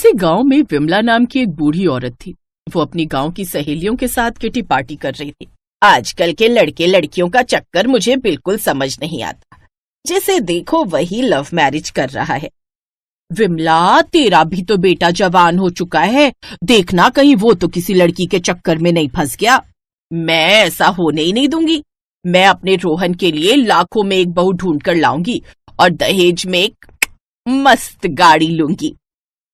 किसी गांव में विमला नाम की एक बूढ़ी औरत थी। वो अपनी गांव की सहेलियों के साथ किटी पार्टी कर रही थी। आजकल के लड़के लड़कियों का चक्कर मुझे बिल्कुल समझ नहीं आता। जिसे देखो वही लव मैरिज कर रहा है। विमला, तेरा भी तो बेटा जवान हो चुका है, देखना कहीं वो तो किसी लड़की के चक्कर में नहीं फंस गया। मैं ऐसा होने ही नहीं दूंगी। मैं अपने रोहन के लिए लाखों में एक बहू ढूंढ कर लाऊंगी और दहेज में एक मस्त गाड़ी लूंगी।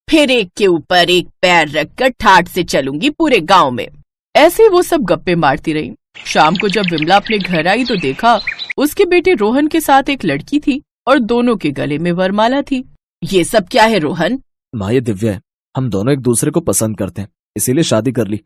फिर एक के ऊपर एक पैर रखकर ठाठ से चलूंगी पूरे गांव में। ऐसे वो सब गप्पे मारती रही। शाम को जब विमला अपने घर आई तो देखा उसके बेटे रोहन के साथ एक लड़की थी और दोनों के गले में वरमाला थी। ये सब क्या है रोहन? माँ, ये दिव्या है। हम दोनों एक दूसरे को पसंद करते हैं, इसीलिए शादी कर ली।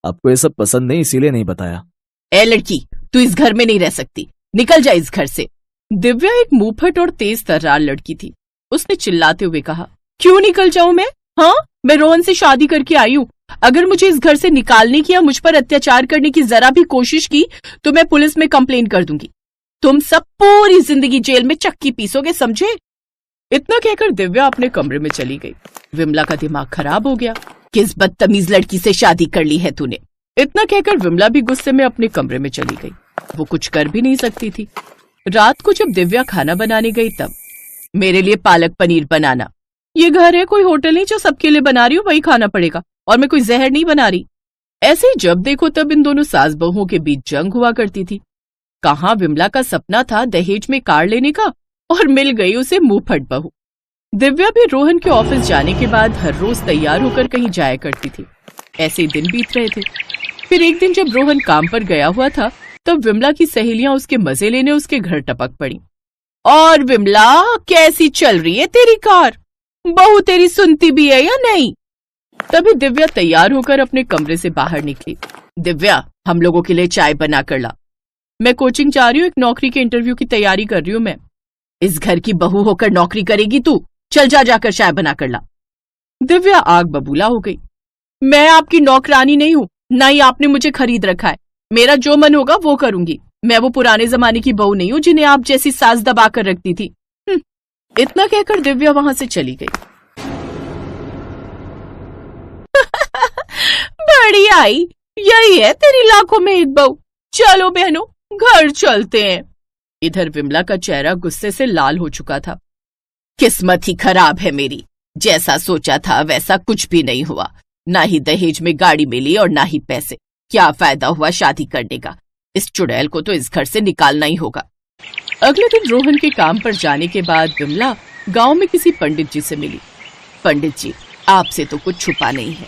आपको ये सब पसंद नहीं, इसीलिए नहीं बताया। ए लड़की, तू इस घर में नहीं रह सकती, निकल जा इस घर से। दिव्या एक मुंहफट और तेज तर्रार लड़की थी। उसने चिल्लाते हुए कहा, क्यों निकल जाऊं मैं? हाँ, मैं रोहन से शादी करके आई हूँ। अगर मुझे इस घर से निकालने की या मुझ पर अत्याचार करने की जरा भी कोशिश की तो मैं पुलिस में कंप्लेन कर दूंगी। तुम सब पूरी जिंदगी जेल में चक्की पीसोगे, समझे? इतना कहकर दिव्या अपने कमरे में चली गई। विमला का दिमाग खराब हो गया। किस बदतमीज लड़की से शादी कर ली है तूने? इतना कहकर विमला भी गुस्से में अपने कमरे में चली गई। वो कुछ कर भी नहीं सकती थी। रात को जब दिव्या खाना बनाने गई तब, मेरे लिए पालक पनीर बनाना। ये घर है, कोई होटल नहीं जो सबके लिए बना रही हूँ, वही खाना पड़ेगा, और मैं कोई जहर नहीं बना रही। ऐसे ही जब देखो तब इन दोनों सास बहुओं के बीच जंग हुआ करती थी। कहाँ विमला का सपना था दहेज में कार लेने का, और मिल गई उसे मुंहफट बहू। दिव्या भी रोहन के ऑफिस जाने के बाद हर रोज तैयार होकर कहीं जाया करती थी। ऐसे दिन बीत रहे थे। फिर एक दिन जब रोहन काम पर गया हुआ था तब विमला की सहेलियां उसके मजे लेने उसके घर टपक पड़ी। और विमला, कैसी चल रही है तेरी कार? बहू तेरी सुनती भी है या नहीं? तभी दिव्या तैयार होकर अपने कमरे से बाहर निकली। दिव्या, हम लोगों के लिए चाय बना कर ला। मैं कोचिंग जा रही हूँ, एक नौकरी के इंटरव्यू की तैयारी कर रही हूँ मैं। इस घर की बहू होकर नौकरी करेगी तू? चल जा जाकर चाय बना कर ला। दिव्या आग बबूला हो गई। मैं आपकी नौकरानी नहीं हूँ, ना ही आपने मुझे खरीद रखा है। मेरा जो मन होगा वो करूंगी। मैं वो पुराने जमाने की बहू नहीं हूँ जिन्हें आप जैसी सास दबा कर रखती थी। इतना कहकर दिव्या वहां से चली गई। बड़ी आई, यही है तेरी लाखों में एक बहू। चलो बहनों, घर चलते हैं। इधर विमला का चेहरा गुस्से से लाल हो चुका था। किस्मत ही खराब है मेरी, जैसा सोचा था वैसा कुछ भी नहीं हुआ। ना ही दहेज में गाड़ी मिली और ना ही पैसे। क्या फायदा हुआ शादी करने का? इस चुड़ैल को तो इस घर से निकालना ही होगा। अगले दिन रोहन के काम पर जाने के बाद विमला गांव में किसी पंडित जी से मिली। पंडित जी, आपसे तो कुछ छुपा नहीं है,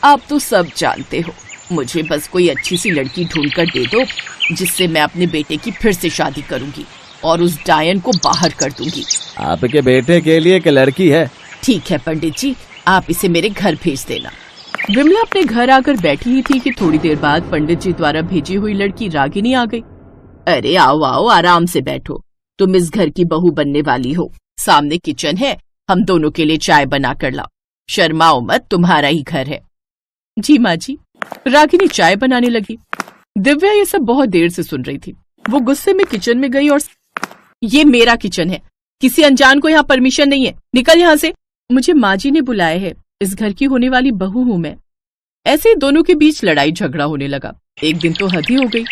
आप तो सब जानते हो। मुझे बस कोई अच्छी सी लड़की ढूंढ कर दे दो जिससे मैं अपने बेटे की फिर से शादी करूंगी और उस डायन को बाहर कर दूंगी। आपके बेटे के लिए एक लड़की है? ठीक है पंडित जी, आप इसे मेरे घर भेज देना। विमला अपने घर आकर बैठी ही थी कि थोड़ी देर बाद पंडित जी द्वारा भेजी हुई लड़की रागिनी आ गई। अरे आओ आओ, आराम से बैठो। तुम इस घर की बहू बनने वाली हो। सामने किचन है, हम दोनों के लिए चाय बना कर लाओ। शर्माओ मत, तुम्हारा ही घर है। जी माँ जी। रागिनी चाय बनाने लगी। दिव्या ये सब बहुत देर से सुन रही थी। वो गुस्से में किचन में गई और ये मेरा किचन है, किसी अनजान को यहाँ परमिशन नहीं है, निकल यहाँ से। मुझे माँ जी ने बुलाया है, इस घर की होने वाली बहू हूँ मैं। ऐसे ही दोनों के बीच लड़ाई झगड़ा होने लगा। एक दिन तो हद ही हो गई।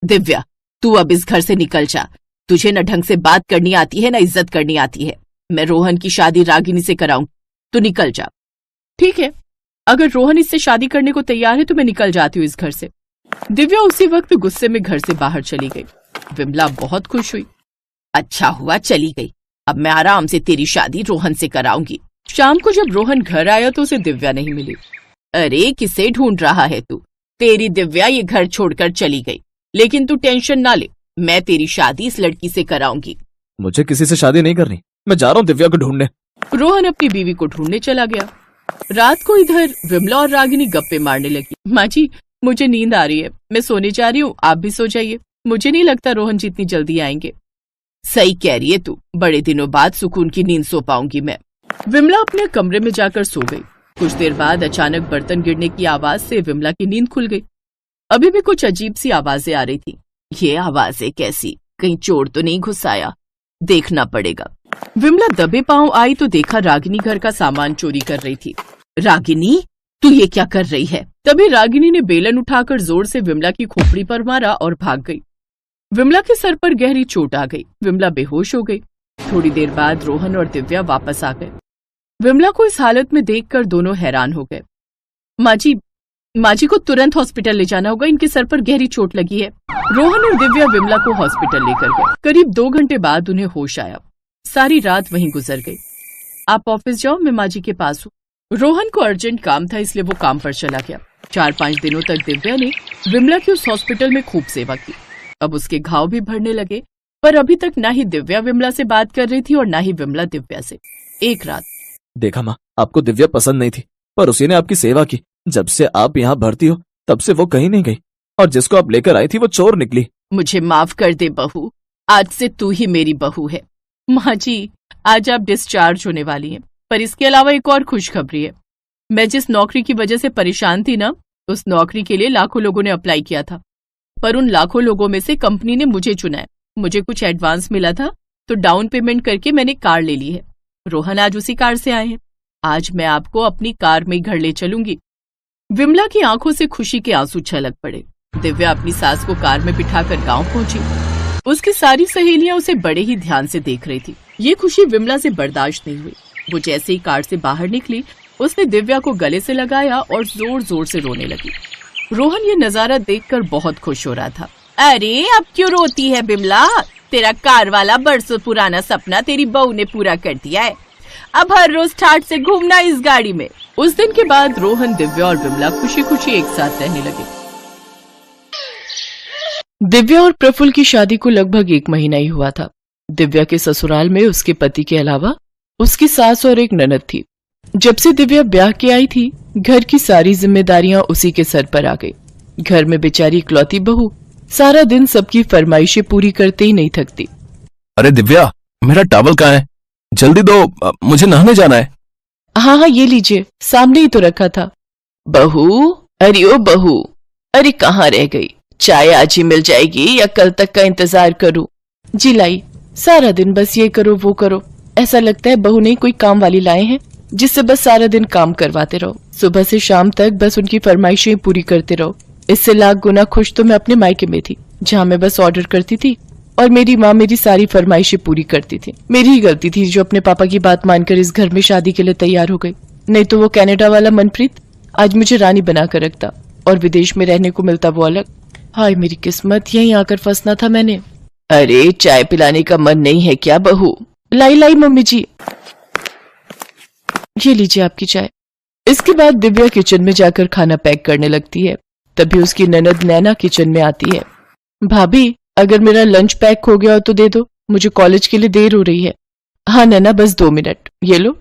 दिव्या, तू अब इस घर से निकल जा। तुझे न ढंग से बात करनी आती है न इज्जत करनी आती है। मैं रोहन की शादी रागिनी से कराऊं, तो निकल जा। ठीक है, अगर रोहन इससे शादी करने को तैयार है तो मैं निकल जाती हूँ इस घर से। दिव्या उसी वक्त गुस्से में घर से बाहर चली गई। विमला बहुत खुश हुई। अच्छा हुआ चली गई, अब मैं आराम से तेरी शादी रोहन से कराऊंगी। शाम को जब रोहन घर आया तो उसे दिव्या नहीं मिली। अरे किसे ढूंढ रहा है तू? तेरी दिव्या ये घर छोड़कर चली गई, लेकिन तू टेंशन ना ले, मैं तेरी शादी इस लड़की से कराऊंगी। मुझे किसी से शादी नहीं करनी, मैं जा रहा हूँ दिव्या को ढूंढने। रोहन अपनी बीवी को ढूंढने चला गया। रात को इधर विमला और रागिनी गप्पे मारने लगी। माँ जी, मुझे नींद आ रही है, मैं सोने जा रही हूँ, आप भी सो जाइए। मुझे नहीं लगता रोहन जी इतनी जल्दी आएंगे। सही कह रही है तू, बड़े दिनों बाद सुकून की नींद सो पाऊंगी मैं। विमला अपने कमरे में जाकर सो गई। कुछ देर बाद अचानक बर्तन गिरने की आवाज से विमला की नींद खुल गई। अभी भी कुछ अजीब सी आवाजें आ रही थी। ये आवाजें कैसी? कहीं चोर तो नहीं घुस आया? देखना पड़ेगा। विमला दबे पांव आई तो देखा रागिनी घर का सामान चोरी कर रही थी। रागिनी, तू ये क्या कर रही है? तभी रागिनी ने बेलन उठाकर जोर से विमला की खोपड़ी पर मारा और भाग गई। विमला के सर पर गहरी चोट आ गई। विमला बेहोश हो गई। थोड़ी देर बाद रोहन और दिव्या वापस आ गए। विमला को इस हालत में देखकर दोनों हैरान हो गए। माँ जी को तुरंत हॉस्पिटल ले जाना होगा, इनके सर पर गहरी चोट लगी है। रोहन और दिव्या विमला को हॉस्पिटल लेकर गए। करीब 2 घंटे बाद उन्हें होश आया। सारी रात वहीं गुजर गई। आप ऑफिस जाओ, मैं माँ जी के पास हूँ। रोहन को अर्जेंट काम था, इसलिए वो काम पर चला गया। 4-5 दिनों तक दिव्या ने विमला की उस हॉस्पिटल में खूब सेवा की। अब उसके घाव भी भरने लगे, पर अभी तक ना ही दिव्या विमला से बात कर रही थी और ना ही विमला दिव्या से। एक रात, देखा माँ, आपको दिव्या पसंद नहीं थी, पर उसी ने आपकी सेवा की। जब से आप यहाँ भर्ती हो तब से वो कहीं नहीं गई, और जिसको आप लेकर आई थी वो चोर निकली। मुझे माफ कर दे बहू, आज से तू ही मेरी बहू है। माँ जी, आज आप डिस्चार्ज होने वाली हैं, पर इसके अलावा एक और खुशखबरी है। मैं जिस नौकरी की वजह से परेशान थी ना, उस नौकरी के लिए लाखों लोगों ने अप्लाई किया था, पर उन लाखों लोगों में से कंपनी ने मुझे चुना है। मुझे कुछ एडवांस मिला था, तो डाउन पेमेंट करके मैंने कार ले ली है। रोहन आज उसी कार से आए हैं। आज मैं आपको अपनी कार में ही घर ले चलूंगी। विमला की आंखों से खुशी के आंसू छलक पड़े। दिव्या अपनी सास को कार में बिठाकर गांव पहुंची। उसकी सारी सहेलियां उसे बड़े ही ध्यान से देख रही थी। ये खुशी विमला से बर्दाश्त नहीं हुई। वो जैसे ही कार से बाहर निकली, उसने दिव्या को गले से लगाया और जोर जोर से रोने लगी। रोहन ये नजारा देखकर बहुत खुश हो रहा था। अरे अब क्यों रोती है विमला? तेरा कार वाला बरसों पुराना सपना तेरी बहू ने पूरा कर दिया है। अब हर रोज ठाठ से घूमना इस गाड़ी में। उस दिन के बाद रोहन, दिव्या और विमला खुशी खुशी एक साथ रहने लगे। दिव्या और प्रफुल्ल की शादी को लगभग 1 महीना ही हुआ था। दिव्या के ससुराल में उसके पति के अलावा उसकी सास और एक ननद थी। जब से दिव्या ब्याह के आई थी, घर की सारी जिम्मेदारियां उसी के सर पर आ गई। घर में बेचारी इकलौती बहू सारा दिन सबकी फरमाइशें पूरी करते ही नहीं थकती। अरे दिव्या, मेरा टॉवल कहाँ है? जल्दी दो, मुझे नहाने जाना है। हाँ, ये लीजिए, सामने ही तो रखा था। बहू, अरे ओ बहू, अरे कहाँ रह गई? चाय आज ही मिल जाएगी या कल तक का इंतजार करूं? जी लाई, सारा दिन बस ये करो वो करो। ऐसा लगता है बहू ने कोई काम वाली लाए हैं, जिससे बस सारा दिन काम करवाते रहो। सुबह से शाम तक बस उनकी फरमाइशें पूरी करते रहो। इससे लाख गुना खुश तो मैं अपने मायके में थी, जहाँ मैं बस ऑर्डर करती थी और मेरी माँ मेरी सारी फरमाइशें पूरी करती थी। मेरी ही गलती थी जो अपने पापा की बात मानकर इस घर में शादी के लिए तैयार हो गई। नहीं तो वो कनाडा वाला मनप्रीत आज मुझे रानी बनाकर रखता और विदेश में रहने को मिलता वो अलग। हाय मेरी किस्मत, यहीं आकर फंसना था मैंने। अरे चाय पिलाने का मन नहीं है क्या बहू? लाई लाई मम्मी जी, ये लीजिए आपकी चाय। इसके बाद दिव्या किचन में जाकर खाना पैक करने लगती है। तभी उसकी ननद नैना किचन में आती है। भाभी, अगर मेरा लंच पैक हो गया हो तो दे दो, मुझे कॉलेज के लिए देर हो रही है। हाँ नैना, बस 2 मिनट, ये लो।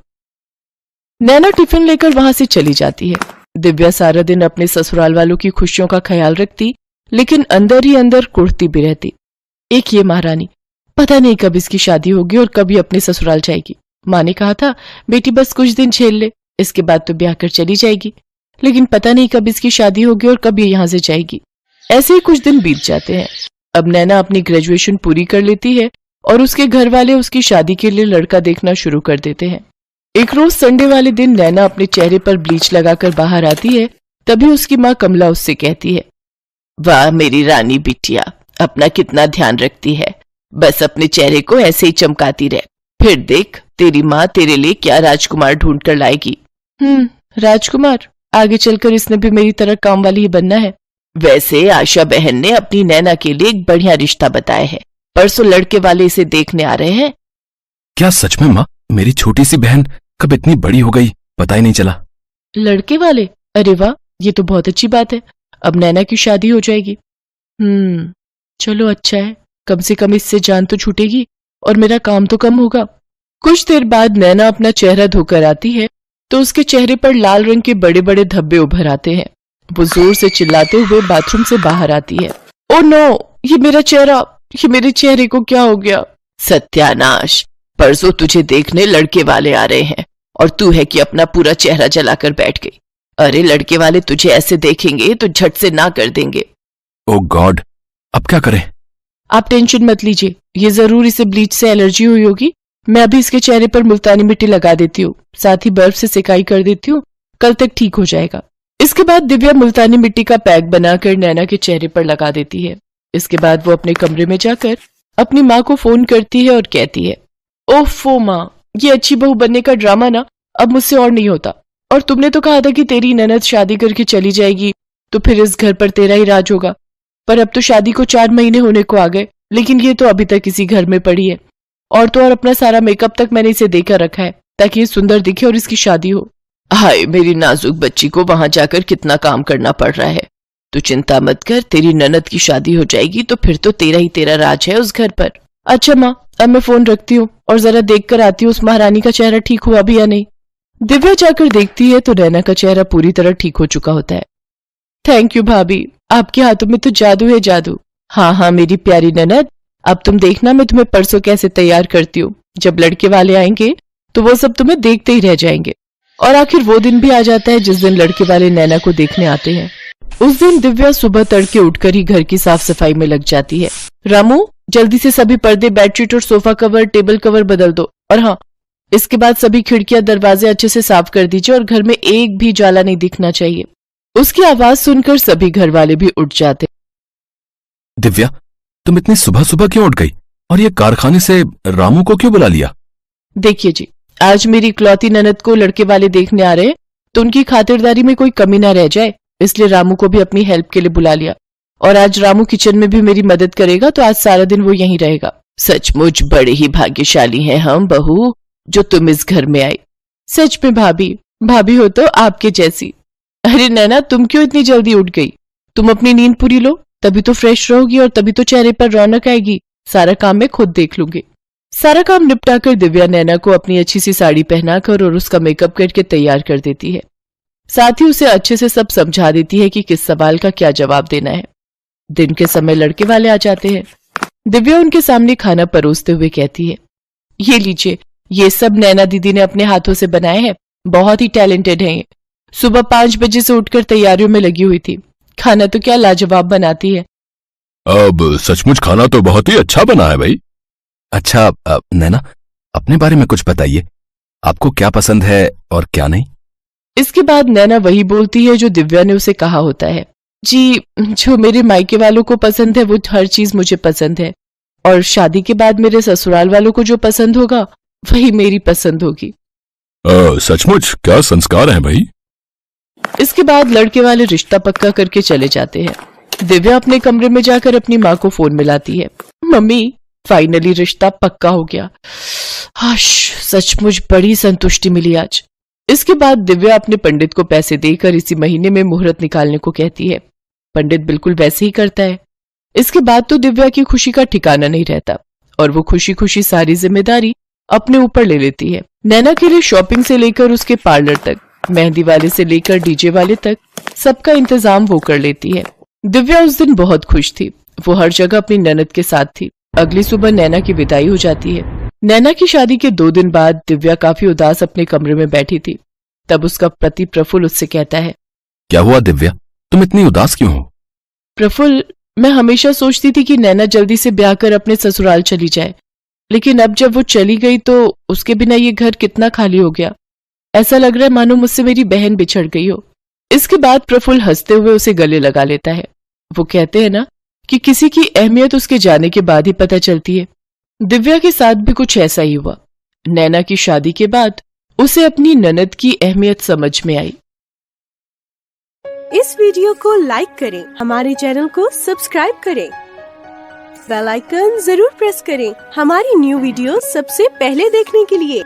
नैना टिफिन लेकर वहां से चली जाती है। दिव्या सारा दिन अपने ससुराल वालों की खुशियों का ख्याल रखती, लेकिन अंदर ही अंदर कुढ़ती भी रहती। एक ये महारानी, पता नहीं कब इसकी शादी होगी और कब ये अपने ससुराल जाएगी। माँ ने कहा था बेटी बस कुछ दिन झेल ले, इसके बाद तो ब्याह कर चली जाएगी, लेकिन पता नहीं कब इसकी शादी होगी और कब ये यहाँ से जाएगी। ऐसे ही कुछ दिन बीत जाते हैं। अब नैना अपनी ग्रेजुएशन पूरी कर लेती है और उसके घर वाले उसकी शादी के लिए लड़का देखना शुरू कर देते हैं। एक रोज संडे वाले दिन नैना अपने चेहरे पर ब्लीच लगाकर बाहर आती है। तभी उसकी माँ कमला उससे कहती है, वाह मेरी रानी बिटिया, अपना कितना ध्यान रखती है। बस अपने चेहरे को ऐसे ही चमकाती रहे, फिर देख तेरी माँ तेरे लिए क्या राजकुमार ढूंढ कर लाएगी। राजकुमार? आगे चलकर इसने भी मेरी तरह काम वाली ही बनना है। वैसे आशा बहन ने अपनी नैना के लिए एक बढ़िया रिश्ता बताया है। परसों लड़के वाले इसे देखने आ रहे हैं। क्या सच में माँ? मेरी छोटी सी बहन कब इतनी बड़ी हो गई, पता ही नहीं चला। लड़के वाले? अरे वाह, ये तो बहुत अच्छी बात है। अब नैना की शादी हो जाएगी। चलो अच्छा है, कम से कम इससे जान तो छूटेगी और मेरा काम तो कम होगा। कुछ देर बाद नैना अपना चेहरा धोकर आती है तो उसके चेहरे पर लाल रंग के बड़े बड़े धब्बे उभर आते हैं। वो जोर से चिल्लाते हुए बाथरूम से बाहर आती है। ओ नो, ये मेरा चेहरा, ये मेरे चेहरे को क्या हो गया? सत्यानाश, परसों तुझे देखने लड़के वाले आ रहे हैं और तू है कि अपना पूरा चेहरा जलाकर बैठ गई। अरे लड़के वाले तुझे ऐसे देखेंगे तो झट से ना कर देंगे। ओ गॉड, अब क्या करें? आप टेंशन मत लीजिए, ये जरूर इसे ब्लीच से एलर्जी हुई होगी मैं अभी इसके चेहरे पर मुल्तानी मिट्टी लगा देती हूँ, साथ ही बर्फ से सिकाई कर देती हूँ, कल तक ठीक हो जाएगा। इसके बाद दिव्या मुल्तानी मिट्टी का पैक बनाकर नैना के चेहरे पर लगा देती है। इसके बाद वो अपने कमरे में जाकर अपनी माँ को फोन करती है और कहती है, ओफो माँ, ये अच्छी बहू बनने का ड्रामा ना अब मुझसे और नहीं होता। और तुमने तो कहा था कि तेरी ननद शादी करके चली जाएगी तो फिर इस घर पर तेरा ही राज होगा, पर अब तो शादी को 4 महीने होने को आ गए, लेकिन ये तो अभी तक इसी घर में पड़ी है। और तो और अपना सारा मेकअप तक मैंने इसे देकर रखा है ताकि ये सुंदर दिखे और इसकी शादी हो। हाय, मेरी नाजुक बच्ची को वहां जाकर कितना काम करना पड़ रहा है। तू चिंता मत कर, तेरी ननद की शादी हो जाएगी तो फिर तो तेरा ही तेरा राज है उस घर पर। अच्छा माँ, अब मैं फोन रखती हूँ और जरा देख कर आती हूँ उस महारानी का चेहरा ठीक हुआ भी या नहीं। दिव्या जाकर देखती है तो नैना का चेहरा पूरी तरह ठीक हो चुका होता है। थैंक यू भाभी, आपके हाथों में तो जादू है जादू। हाँ हाँ मेरी प्यारी ननद, अब तुम देखना मैं तुम्हें परसों कैसे तैयार करती हूँ। जब लड़के वाले आएंगे तो वो सब तुम्हें देखते ही रह जाएंगे। और आखिर वो दिन भी आ जाता है जिस दिन लड़के वाले नैना को देखने आते हैं। उस दिन दिव्या सुबह तड़के उठकर ही घर की साफ सफाई में लग जाती है। रामू, जल्दी से सभी पर्दे, बेडशीट और सोफा कवर, टेबल कवर बदल दो। और हाँ, इसके बाद सभी खिड़कियां दरवाजे अच्छे से साफ कर दीजिए और घर में एक भी जाला नहीं दिखना चाहिए। उसकी आवाज सुनकर सभी घर वाले भी उठ जाते। दिव्या, तुम इतनी सुबह सुबह क्यों उठ गई और ये कारखाने से रामू को क्यों बुला लिया? देखिए जी, आज मेरी इकलौती ननद को लड़के वाले देखने आ रहे हैं तो उनकी खातिरदारी में कोई कमी ना रह जाए, इसलिए रामू को भी अपनी हेल्प के लिए बुला लिया। और आज रामू किचन में भी मेरी मदद करेगा तो आज सारा दिन वो यहीं रहेगा। सचमुच बड़े ही भाग्यशाली हैं हम बहू, जो तुम इस घर में आई। सच में भाभी, भाभी हो तो आपके जैसी। अरे नैना, तुम क्यों इतनी जल्दी उठ गई? तुम अपनी नींद पूरी लो, तभी तो फ्रेश रहोगी और तभी तो चेहरे पर रौनक आएगी। सारा काम मैं खुद देख लूंगी। सारा काम निपटाकर दिव्या नैना को अपनी अच्छी सी साड़ी पहनाकर और उसका मेकअप करके तैयार कर देती है। साथ ही उसे अच्छे से सब समझा देती है कि किस सवाल का क्या जवाब देना है। दिन के समय लड़के वाले आ जाते हैं। दिव्या उनके सामने खाना परोसते हुए कहती है, ये लीजिए, ये सब नैना दीदी ने अपने हाथों से बनाए हैं। बहुत ही टैलेंटेड है ये। सुबह 5 बजे से उठकर तैयारियों में लगी हुई थी। खाना तो क्या लाजवाब बनाती है। अब सचमुच खाना तो बहुत ही अच्छा बना है भाई। अच्छा नैना, अपने बारे में कुछ बताइए, आपको क्या पसंद है और क्या नहीं? इसके बाद नैना वही बोलती है जो दिव्या ने उसे कहा होता है। जी, जो मेरे मायके वालों को पसंद है वो हर चीज मुझे पसंद है, और शादी के बाद मेरे ससुराल वालों को जो पसंद होगा वही मेरी पसंद होगी। सचमुच क्या संस्कार हैं भाई। इसके बाद लड़के वाले रिश्ता पक्का करके चले जाते हैं। दिव्या अपने कमरे में जाकर अपनी माँ को फोन मिलाती है। मम्मी, फाइनली रिश्ता पक्का हो गया। हाश, सचमुच बड़ी संतुष्टि मिली आज। इसके बाद दिव्या अपने पंडित को पैसे देकर इसी महीने में मुहूर्त निकालने को कहती है। पंडित बिल्कुल वैसे ही करता है। इसके बाद तो दिव्या की खुशी का ठिकाना नहीं रहता और वो खुशी खुशी सारी जिम्मेदारी अपने ऊपर ले लेती है। नैना के लिए शॉपिंग से लेकर उसके पार्लर तक, मेहंदी वाले से लेकर डीजे वाले तक, सबका इंतजाम वो कर लेती है। दिव्या उस दिन बहुत खुश थी। वो हर जगह अपनी ननद के साथ थी। अगली सुबह नैना की विदाई हो जाती है। नैना की शादी के 2 दिन बाद दिव्या काफी उदास अपने कमरे में बैठी थी। तब उसका पति प्रफुल्ल उससे कहता है, क्या हुआ दिव्या, तुम इतनी उदास क्यों हो? प्रफुल्ल, मैं हमेशा सोचती थी कि नैना जल्दी से ब्याह कर अपने ससुराल चली जाए, लेकिन अब जब वो चली गई तो उसके बिना ये घर कितना खाली हो गया। ऐसा लग रहा है मानो मुझसे मेरी बहन बिछड़ गई हो। इसके बाद प्रफुल्ल हंसते हुए उसे गले लगा लेता है। वो कहते हैं ना कि किसी की अहमियत उसके जाने के बाद ही पता चलती है। दिव्या के साथ भी कुछ ऐसा ही हुआ। नैना की शादी के बाद उसे अपनी ननद की अहमियत समझ में आई। इस वीडियो को लाइक करें, हमारे चैनल को सब्सक्राइब करें, बेल आइकन जरूर प्रेस करें हमारी न्यू वीडियो सबसे पहले देखने के लिए।